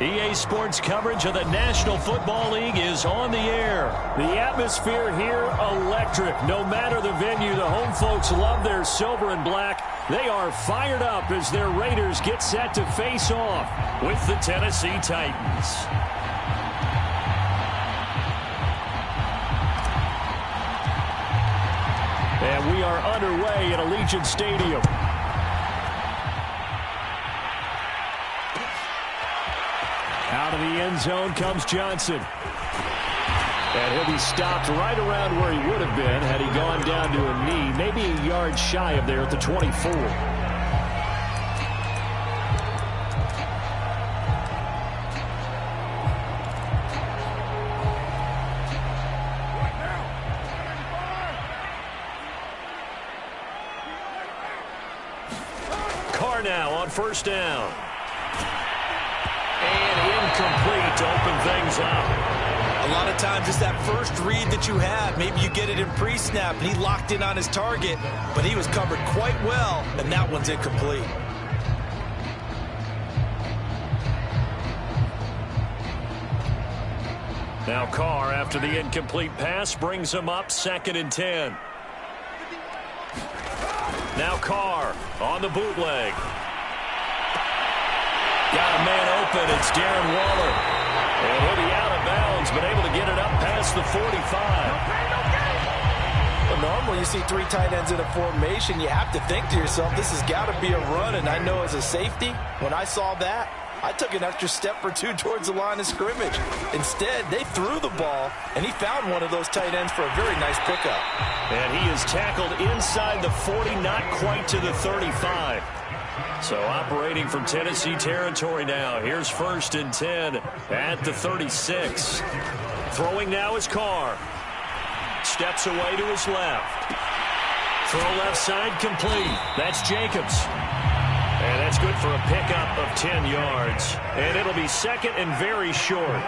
EA Sports coverage of the National Football League is on the air. The atmosphere here, electric. No matter the venue, the home folks love their silver and black. They are fired up as their Raiders get set to face off with the Tennessee Titans. And we are underway at Allegiant Stadium. Out of the end zone comes Johnson. And he'll be stopped right around where he would have been had he gone down to a knee, maybe a yard shy of there at the 24. Carr now on first down. Incomplete to open things up. A lot of times it's that first read that you have. Maybe you get it in pre-snap, and he locked in on his target, but he was covered quite well, and that one's incomplete. Now Carr, after the incomplete pass, brings him up 2nd and 10. Now Carr on the bootleg. Got a man open. It's Darren Waller. And he'll be out of bounds, but able to get it up past the 45. Well, normally you see 3 tight ends in a formation. You have to think to yourself, this has got to be a run. And I know as a safety, when I saw that, I took an extra step or two towards the line of scrimmage. Instead, they threw the ball, and he found one of those tight ends for a very nice pickup. And he is tackled inside the 40, not quite to the 35. So operating from Tennessee territory now. Here's 1st and 10 at the 36. Throwing now is Carr. Steps away to his left. Throw left side complete. That's Jacobs. And that's good for a pickup of 10 yards. And it'll be 2nd and very short.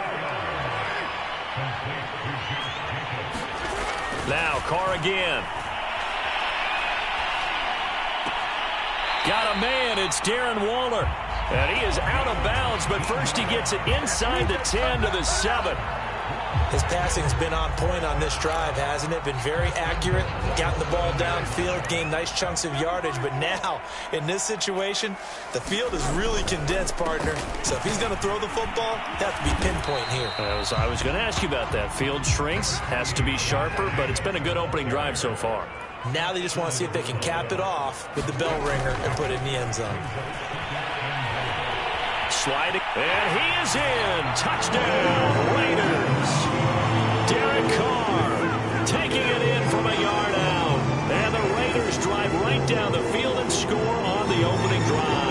Now Carr again. Got a man. It's Darren Waller. And he is out of bounds, but first he gets it inside the 10 to the 7. His passing's been on point on this drive, hasn't it? Been very accurate, gotten the ball downfield, gained nice chunks of yardage. But now, in this situation, the field is really condensed, partner. So if he's going to throw the football, it has to be pinpoint here. I was going to ask you about that. Field shrinks, has to be sharper, but it's been a good opening drive so far. Now they just want to see if they can cap it off with the bell ringer and put it in the end zone. Sliding, and he is in. Touchdown, Raiders. Derek Carr taking it in from a yard out. And the Raiders drive right down the field and score on the opening drive.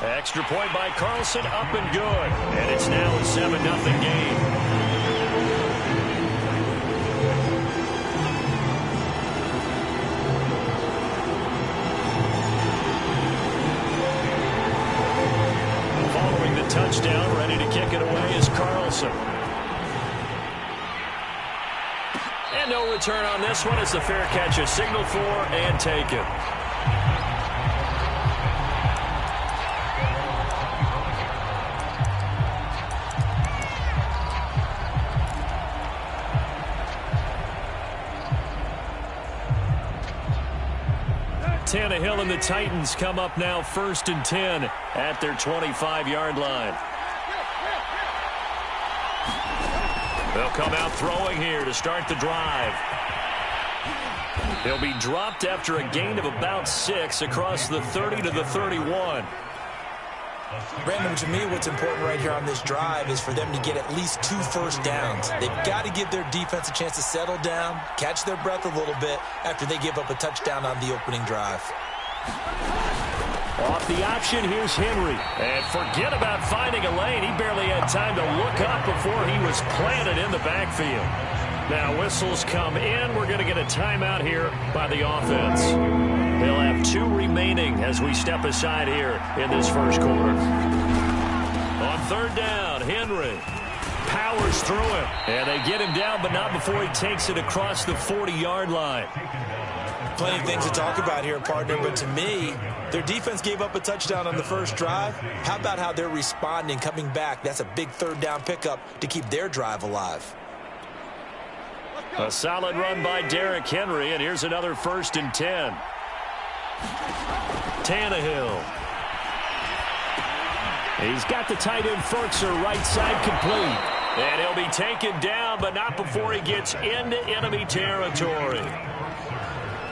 Extra point by Carlson, up and good. And it's now a 7-0 game. Following the touchdown, ready to kick it away is Carlson. And no return on this one. It's the fair catch, a signal for and taken. Tannehill and the Titans come up now 1st and 10 at their 25-yard line. They'll come out throwing here to start the drive. He'll be dropped after a gain of about 6 across the 30 to the 31. Brandon, to me, what's important right here on this drive is for them to get at least 2 first downs. They've got to give their defense a chance to settle down, catch their breath a little bit after they give up a touchdown on the opening drive. Off the option, here's Henry. And forget about finding a lane. He barely had time to look up before he was planted in the backfield. Now whistles come in. We're going to get a timeout here by the offense. They'll have 2 remaining as we step aside here in this first quarter. On 3rd down, Henry. powers through him. And they get him down, but not before he takes it across the 40-yard line. Plenty of things to talk about here, partner, but to me, their defense gave up a touchdown on the first drive. How about how they're responding, coming back? That's a big third down pickup to keep their drive alive. A solid run by Derrick Henry, and here's another 1st and 10. Tannehill. He's got the tight end Ferkser right side complete. And he'll be taken down, but not before he gets into enemy territory.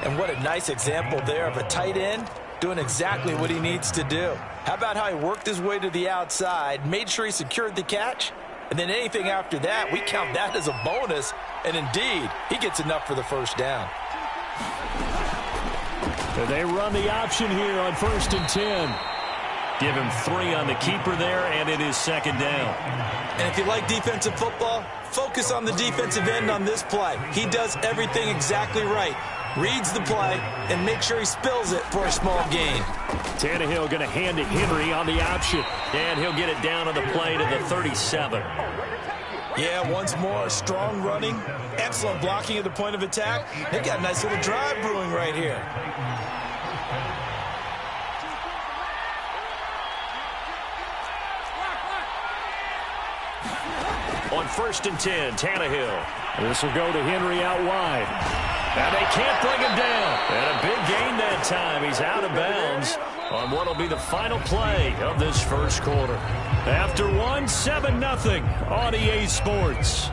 And what a nice example there of a tight end doing exactly what he needs to do. How about how he worked his way to the outside, made sure he secured the catch, and then anything after that, we count that as a bonus. And indeed, he gets enough for the first down. They run the option here on 1st and 10. Give him 3 on the keeper there, and it is 2nd down. And if you like defensive football, focus on the defensive end on this play. He does everything exactly right. Reads the play and make sure he spills it for a small gain. Tannehill going to hand it Henry on the option, and he'll get it down on the play to the 37. Yeah, once more, strong running, excellent blocking at the point of attack. They got a nice little drive brewing right here. On 1st and 10, Tannehill. This will go to Henry out wide. And they can't bring him down. And a big gain that time. He's out of bounds on what will be the final play of this first quarter. After 7-0 on EA Sports.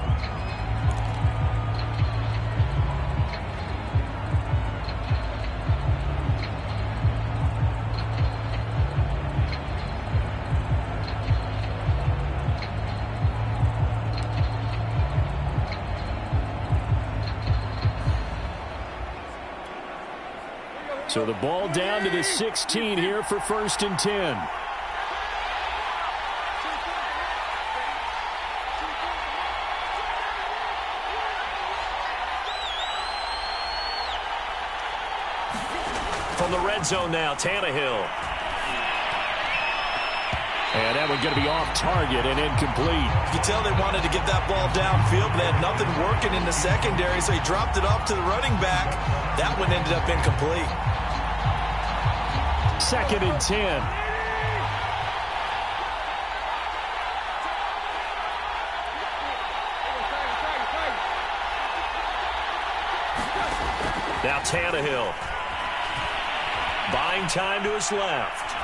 So the ball down to the 16 here for 1st and 10. From the red zone now, Tannehill. And that one's going to be off target and incomplete. You can tell they wanted to get that ball downfield, but they had nothing working in the secondary, so he dropped it off to the running back. That one ended up incomplete. 2nd and 10. Now Tannehill. Buying time to his left.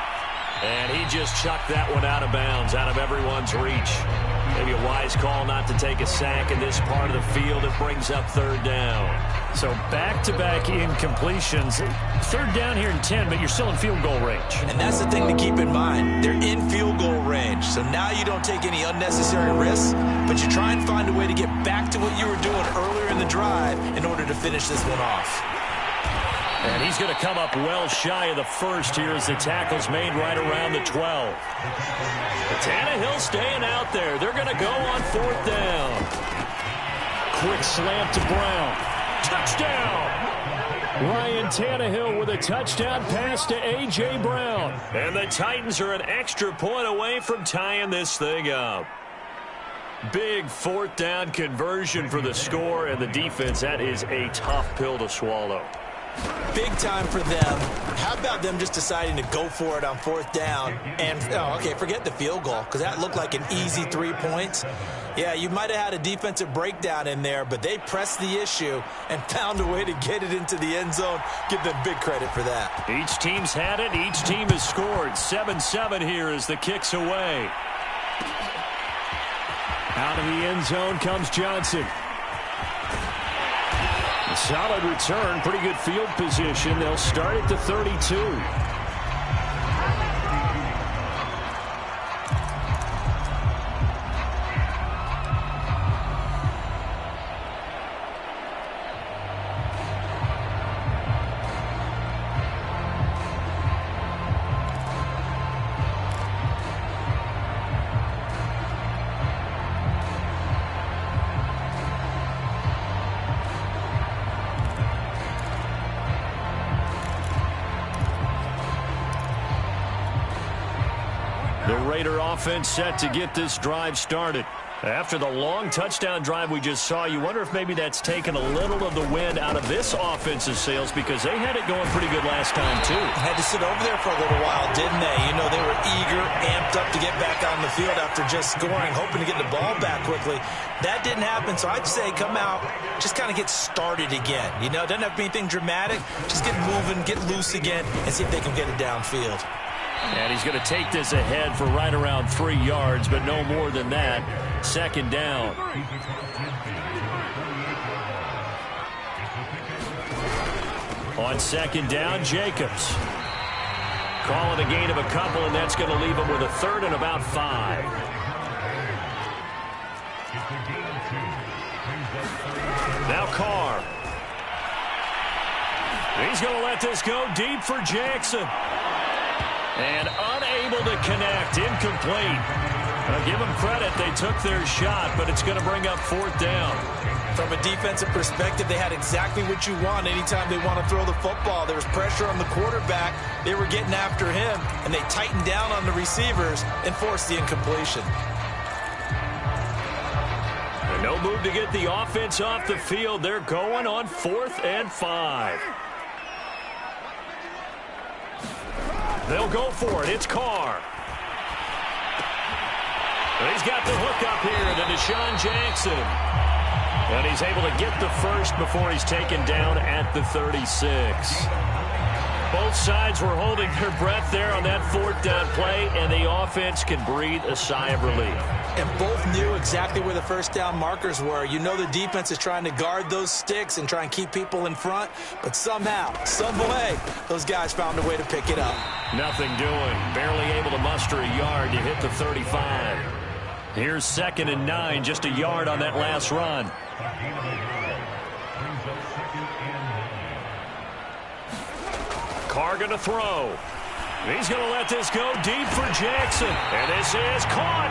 And he just chucked that one out of bounds, out of everyone's reach. Maybe a wise call not to take a sack in this part of the field. It brings up 3rd down. So back-to-back incompletions. 3rd down here in 10, but you're still in field goal range. And that's the thing to keep in mind. They're in field goal range. So now you don't take any unnecessary risks, but you try and find a way to get back to what you were doing earlier in the drive in order to finish this one off. And he's going to come up well shy of the first here as the tackle's made right around the 12. Tannehill staying out there. They're going to go on 4th down. Quick slant to Brown. Touchdown! Ryan Tannehill with a touchdown pass to A.J. Brown. And the Titans are an extra point away from tying this thing up. Big 4th down conversion for the score, and the defense, that is a tough pill to swallow. Big time for them. How about them just deciding to go for it on 4th down? And, okay, forget the field goal, because that looked like an easy 3 points. Yeah, you might have had a defensive breakdown in there, but they pressed the issue and found a way to get it into the end zone. Give them big credit for that. Each team's had it. Each team has scored. 7-7 here as the kick's away. Out of the end zone comes Johnson. A solid return, pretty good field position. They'll start at the 32. The Raider offense set to get this drive started. After the long touchdown drive we just saw, you wonder if maybe that's taken a little of the wind out of this offense's sails because they had it going pretty good last time, too. Had to sit over there for a little while, didn't they? You know, they were eager, amped up to get back on the field after just scoring, hoping to get the ball back quickly. That didn't happen, so I'd say come out, just kind of get started again. You know, it doesn't have to be anything dramatic. Just get moving, get loose again, and see if they can get it downfield. And he's going to take this ahead for right around 3 yards, but no more than that. Second down. On second down, Jacobs. Calling a gain of a couple, and that's going to leave him with a 3rd and about 5. Now Carr. He's going to let this go deep for Jackson. And unable to connect, incomplete. I'll give them credit, they took their shot, but it's going to bring up 4th down. From a defensive perspective, they had exactly what you want anytime they want to throw the football. There was pressure on the quarterback, they were getting after him, and they tightened down on the receivers and forced the incompletion. And no move to get the offense off the field. They're going on 4th and 5. They'll go for it. It's Carr. He's got the hook up here to Deshaun Jackson. And he's able to get the first before he's taken down at the 36. Both sides were holding their breath there on that 4th down play, and the offense can breathe a sigh of relief. And both knew exactly where the first down markers were. You know the defense is trying to guard those sticks and try and keep people in front, but somehow, some way, those guys found a way to pick it up. Nothing doing. Barely able to muster a yard to hit the 35. Here's 2nd and 9, just a yard on that last run. Carr going to throw. He's going to let this go deep for Jackson. And this is caught.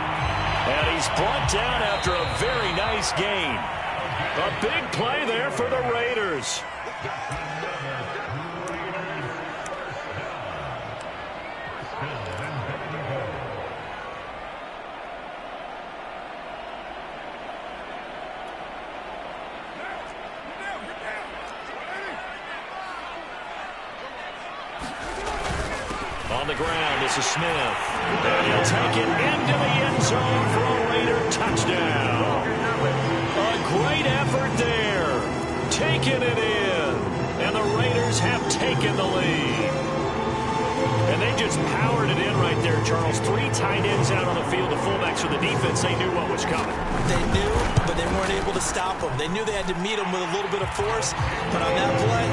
And he's brought down after a very nice gain. A big play there for the Raiders. On the ground, this is Smith. And he'll take it into the end zone for a Raider touchdown. A great effort there. Taking it in. And the Raiders have taken the lead. And they just powered it in right there, Charles. 3 tight ends out on the field. The fullbacks for the defense, they knew what was coming. They knew, but they weren't able to stop them. They knew they had to meet them with a little bit of force. But on that play,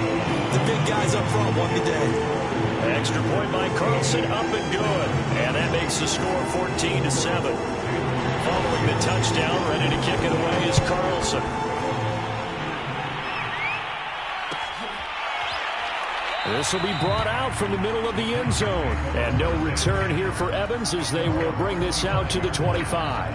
the big guys up front won the day. Extra point by Carlson, up and good. And that makes the score 14-7. Following the touchdown, ready to kick it away is Carlson. This will be brought out from the middle of the end zone. And no return here for Evans as they will bring this out to the 25.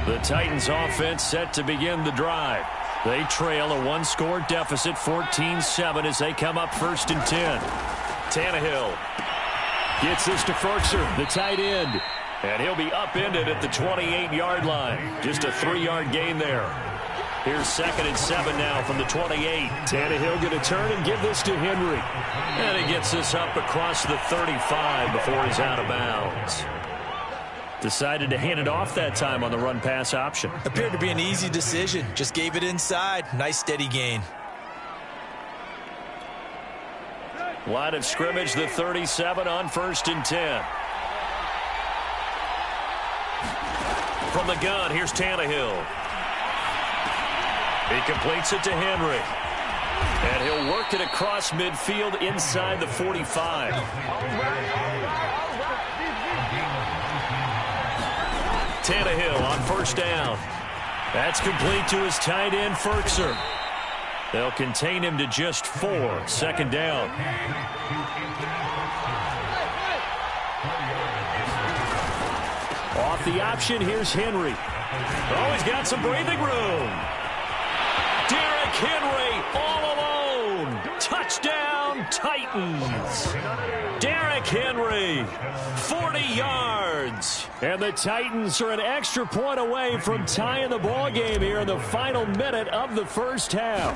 The Titans offense set to begin the drive. They trail a 1-score deficit, 14-7 as they come up 1st and 10. Tannehill gets this to Ferkser, the tight end. And he'll be upended at the 28-yard line. Just a 3-yard gain there. Here's 2nd and 7 now from the 28. Tannehill going to turn and give this to Henry. And he gets this up across the 35 before he's out of bounds. Decided to hand it off that time on the run-pass option. Appeared to be an easy decision. Just gave it inside. Nice steady gain. Line of scrimmage, the 37 on 1st and 10. From the gun, here's Tannehill. He completes it to Henry. And he'll work it across midfield inside the 45. Tannehill on 1st down. That's complete to his tight end, Ferkser. They'll contain him to just 4. 2nd down. Off the option, here's Henry. Oh, he's got some breathing room. Derrick Henry all alone. Touchdown, Titans. Derrick Henry, 40 yards. And the Titans are an extra point away from tying the ball game here in the final minute of the first half.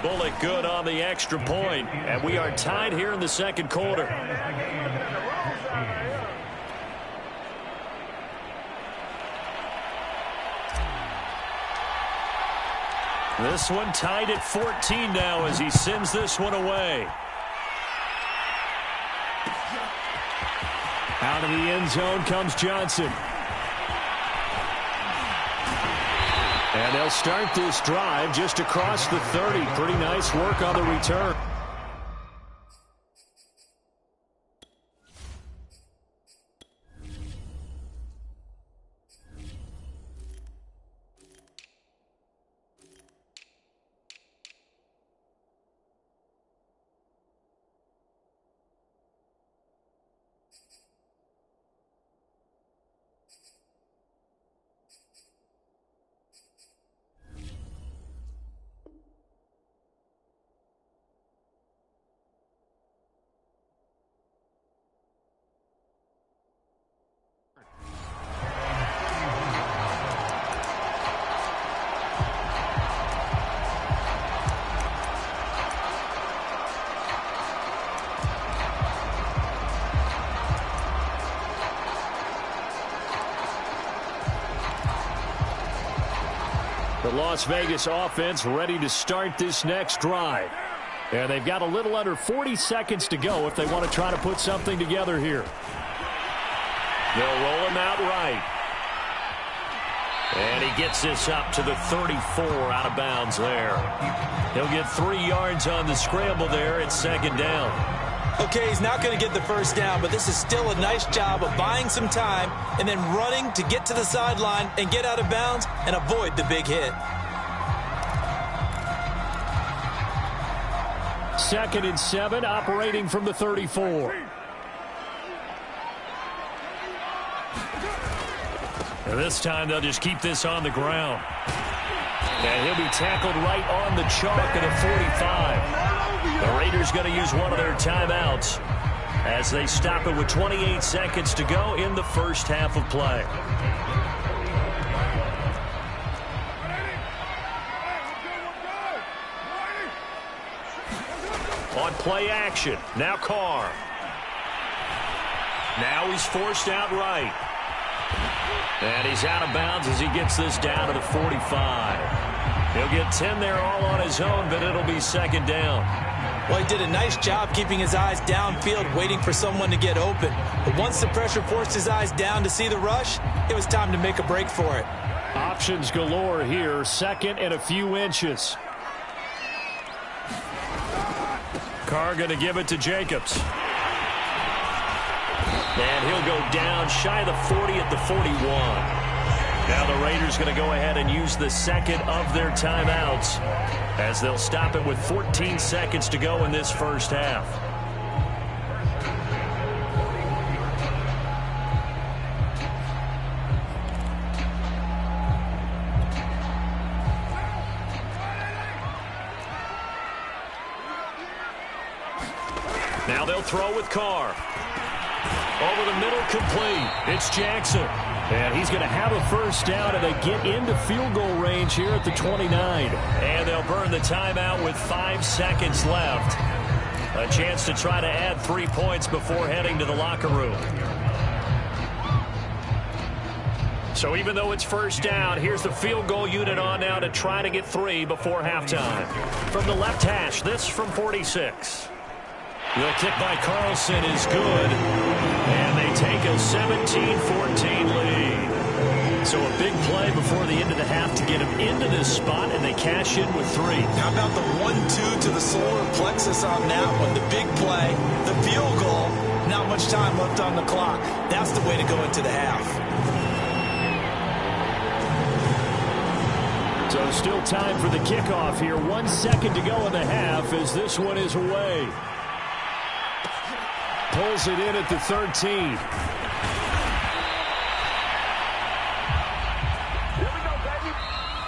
Bullock good on the extra point, and we are tied here in the second quarter. This one tied at 14 now as he sends this one away. Out of the end zone comes Johnson. And they'll start this drive just across the 30. Pretty nice work on the return. The Las Vegas offense ready to start this next drive. And they've got a little under 40 seconds to go if they want to try to put something together here. They'll roll him out right. And he gets this up to the 34 out of bounds there. He'll get 3 yards on the scramble there at 2nd down. Okay, he's not going to get the first down, but this is still a nice job of buying some time and then running to get to the sideline and get out of bounds and avoid the big hit. 2nd and 7, operating from the 34. And this time they'll just keep this on the ground. And he'll be tackled right on the chalk at a 45. The Raiders going to use one of their timeouts as they stop it with 28 seconds to go in the first half of play. On play action, now Carr. Now he's forced out right. And he's out of bounds as he gets this down to the 45. He'll get 10 there all on his own, but it'll be 2nd down. Well, he did a nice job keeping his eyes downfield, waiting for someone to get open. But once the pressure forced his eyes down to see the rush, it was time to make a break for it. Options galore here, 2nd and a few inches. Carr going to give it to Jacobs. And he'll go down shy of the 40 at the 41. Now the Raiders going to go ahead and use the 2nd of their timeouts as they'll stop it with 14 seconds to go in this first half. Now they'll throw with Carr. Over the middle, complete. It's Jackson. And he's going to have a first down, and they get into field goal range here at the 29. And they'll burn the timeout with 5 seconds left. A chance to try to add 3 points before heading to the locker room. So even though it's first down, here's the field goal unit on now to try to get 3 before halftime. From the left hash, this from 46. The kick by Carlson is good, and they take a 17-14 lead. So a big play before the end of the half to get him into this spot, and they cash in with 3. How about the 1-2 to the solar plexus on that one? The big play, the field goal, not much time left on the clock. That's the way to go into the half. So still time for the kickoff here. 1 second to go in the half as this one is away. Pulls it in at the 13.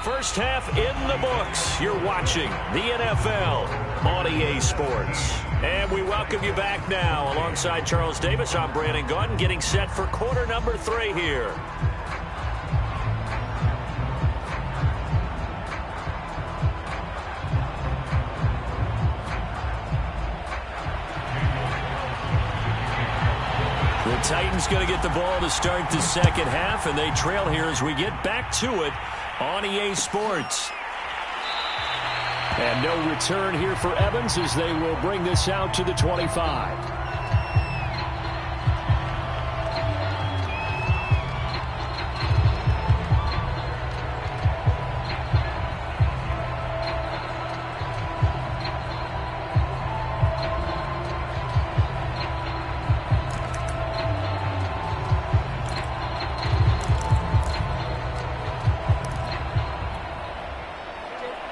First half in the books. You're watching the NFL on EA Sports. And we welcome you back now. Alongside Charles Davis, I'm Brandon Gaudin, getting set for quarter number 3 here. The Titans going to get the ball to start the second half, and they trail here as we get back to it on EA Sports. And no return here for Evans as they will bring this out to the 25.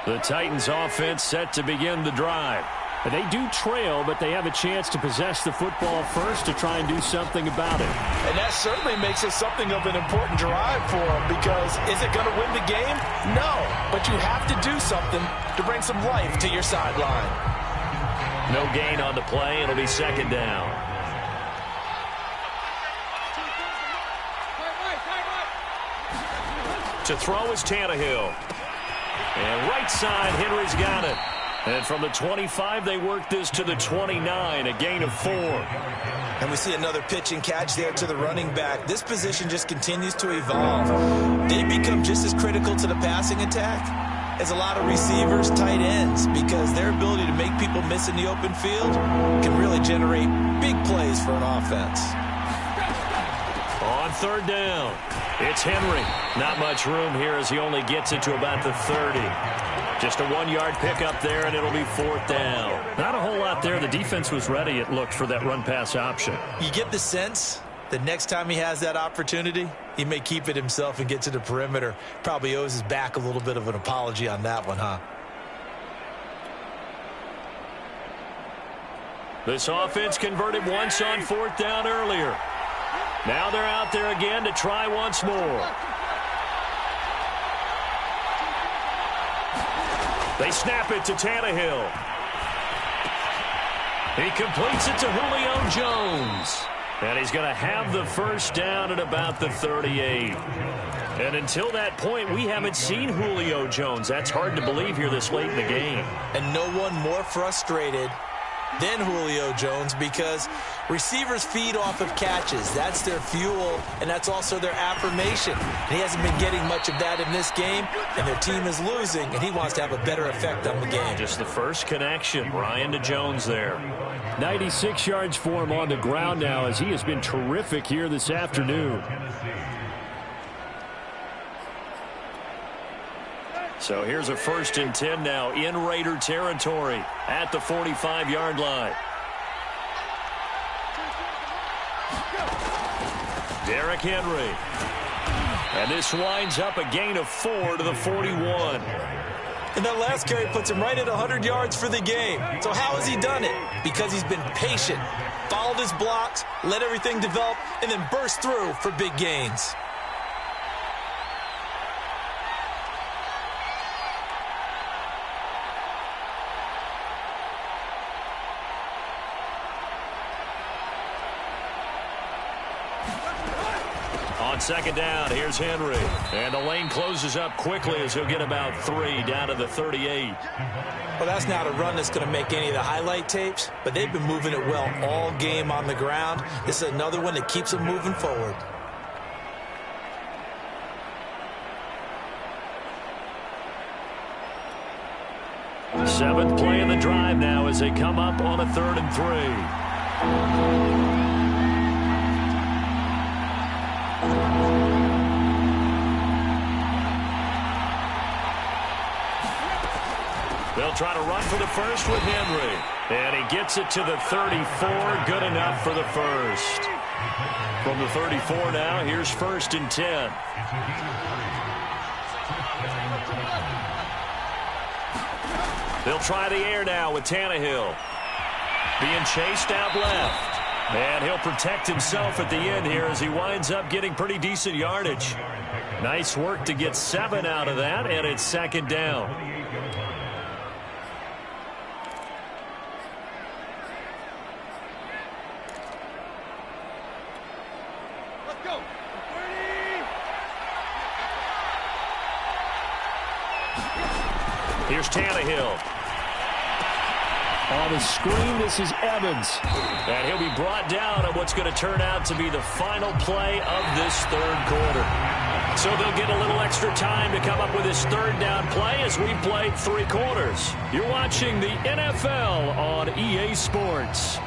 The Titans offense set to begin the drive. They do trail, but they have a chance to possess the football first to try and do something about it. And that certainly makes it something of an important drive for them, because is it going to win the game? No, but you have to do something to bring some life to your sideline. No gain on the play. It'll be second down. To throw is Tannehill. And right side, Henry's got it. And from the 25, they work this to the 29, a gain of 4. And we see another pitch and catch there to the running back. This position just continues to evolve. They become just as critical to the passing attack as a lot of receivers, tight ends, because their ability to make people miss in the open field can really generate big plays for an offense. On third down, it's Henry. Not much room here as he only gets it to about the 30. Just a 1-yard pickup there, and it'll be fourth down. Not a whole lot there. The defense was ready, it looked, for that run-pass option. You get the sense that next time he has that opportunity, he may keep it himself and get to the perimeter. Probably owes his back a little bit of an apology on that one, huh? This offense converted once on fourth down earlier. Now they're out there again to try once more. They snap it to Tannehill. He completes it to Julio Jones. And he's going to have the first down at about the 38. And until that point, we haven't seen Julio Jones. That's hard to believe here this late in the game. And no one more frustrated than Julio Jones, because receivers feed off of catches. That's their fuel, and that's also their affirmation. And he hasn't been getting much of that in this game, and their team is losing, and he wants to have a better effect on the game. Just the first connection, Ryan to Jones there. 96 yards for him on the ground now, as he has been terrific here this afternoon. So here's a 1st and 10 now in Raider territory at the 45-yard line. Derrick Henry. And this winds up a gain of 4 to the 41. And that last carry puts him right at 100 yards for the game. So how has he done it? Because he's been patient, followed his blocks, let everything develop, and then burst through for big gains. On second down, here's Henry. And the lane closes up quickly as he'll get about 3 down to the 38. Well, that's not a run that's going to make any of the highlight tapes, but they've been moving it well all game on the ground. This is another one that keeps them moving forward. Seventh play in the drive now as they come up on a 3rd and 3. They'll try to run for the first with Henry. And he gets it to the 34. Good enough for the first. From the 34 now, here's 1st and 10. They'll try the air now with Tannehill. Being chased out left. And he'll protect himself at the end here as he winds up getting pretty decent yardage. Nice work to get 7 out of that, and it's second down. Let's go. Here's Tannehill. On the screen, this is Evans. And he'll be brought down on what's going to turn out to be the final play of this third quarter. So they'll get a little extra time to come up with this third down play as we played 3 quarters. You're watching the NFL on EA Sports.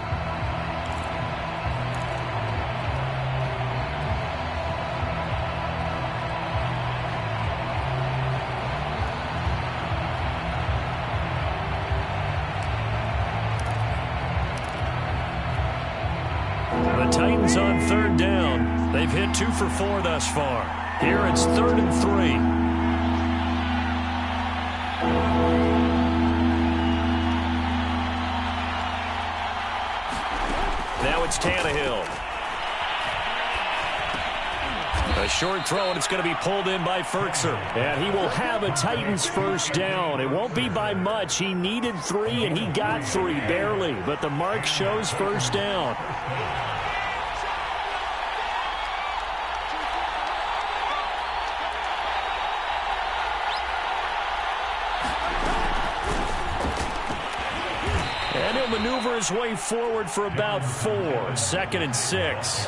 The Titans on third down. They've hit 2 for 4 thus far. Here it's 3rd and 3. Now it's Tannehill. A short throw, and it's going to be pulled in by Ferkser. And he will have a Titans first down. It won't be by much. He needed 3, and he got 3, barely. But the mark shows first down. And he'll maneuver his way forward for about 4. 2nd and 6.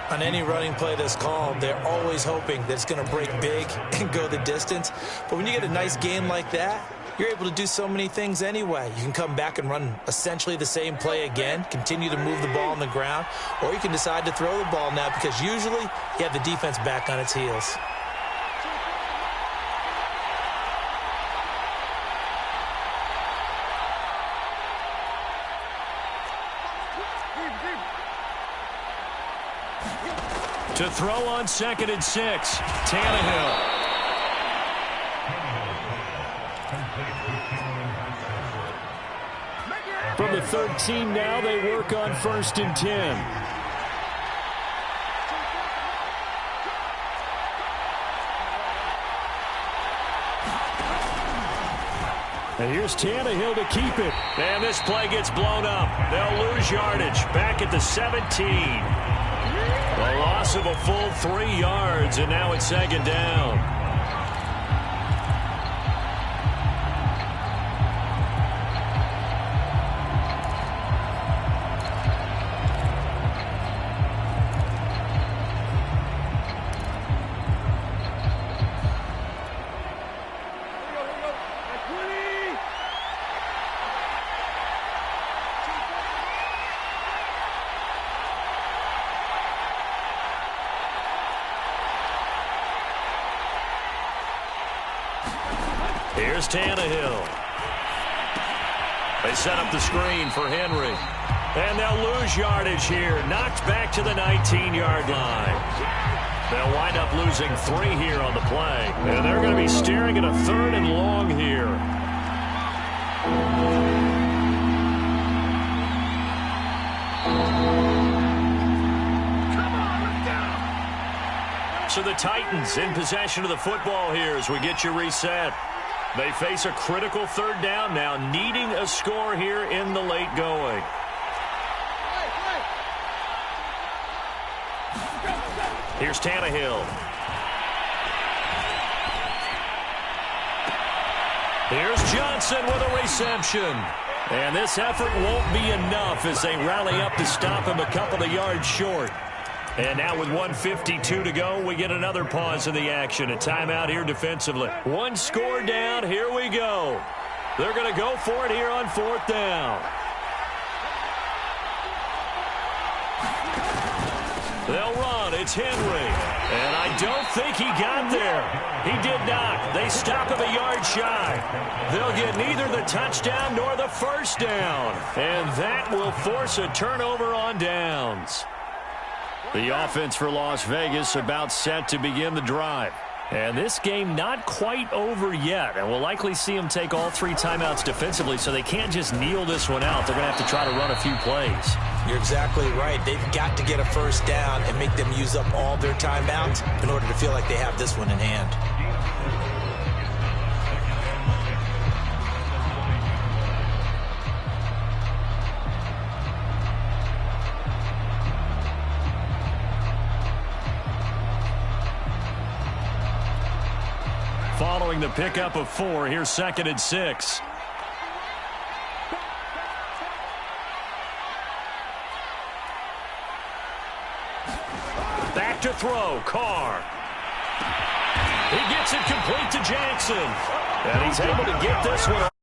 On any running play that's called, they're always hoping that it's going to break big and go the distance. But when you get a nice game like that, you're able to do so many things anyway. You can come back and run essentially the same play again, continue to move the ball on the ground, or you can decide to throw the ball now because usually you have the defense back on its heels. To throw on 2nd and 6, Tannehill. From the 13 now, they work on 1st and 10. And here's Tannehill to keep it. And this play gets blown up. They'll lose yardage. Back at the 17. A loss of a full 3 yards, and now it's 2nd down. Here's Tannehill. They set up the screen for Henry. And they'll lose yardage here. Knocked back to the 19-yard line. They'll wind up losing 3 here on the play. And they're going to be staring at a 3rd and long here. So the Titans in possession of the football here as we get you reset. They face a critical 3rd down now, needing a score here in the late going. Here's Tannehill. Here's Johnson with a reception. And this effort won't be enough as they rally up to stop him a couple of yards short. And now with 1:52 to go, we get another pause in the action. A timeout here defensively. 1 score down. Here we go. They're going to go for it here on 4th down. They'll run. It's Henry. And I don't think he got there. He did not. They stop him a yard shy. They'll get neither the touchdown nor the first down. And that will force a turnover on downs. The offense for Las Vegas about set to begin the drive. And this game not quite over yet, and we'll likely see them take all 3 timeouts defensively, so they can't just kneel this one out. They're going to have to try to run a few plays. You're exactly right. They've got to get a first down and make them use up all their timeouts in order to feel like they have this one in hand. Following the pickup of 4, here's 2nd and 6. Back to throw, Carr. He gets it complete to Jackson. And he's able to get this one.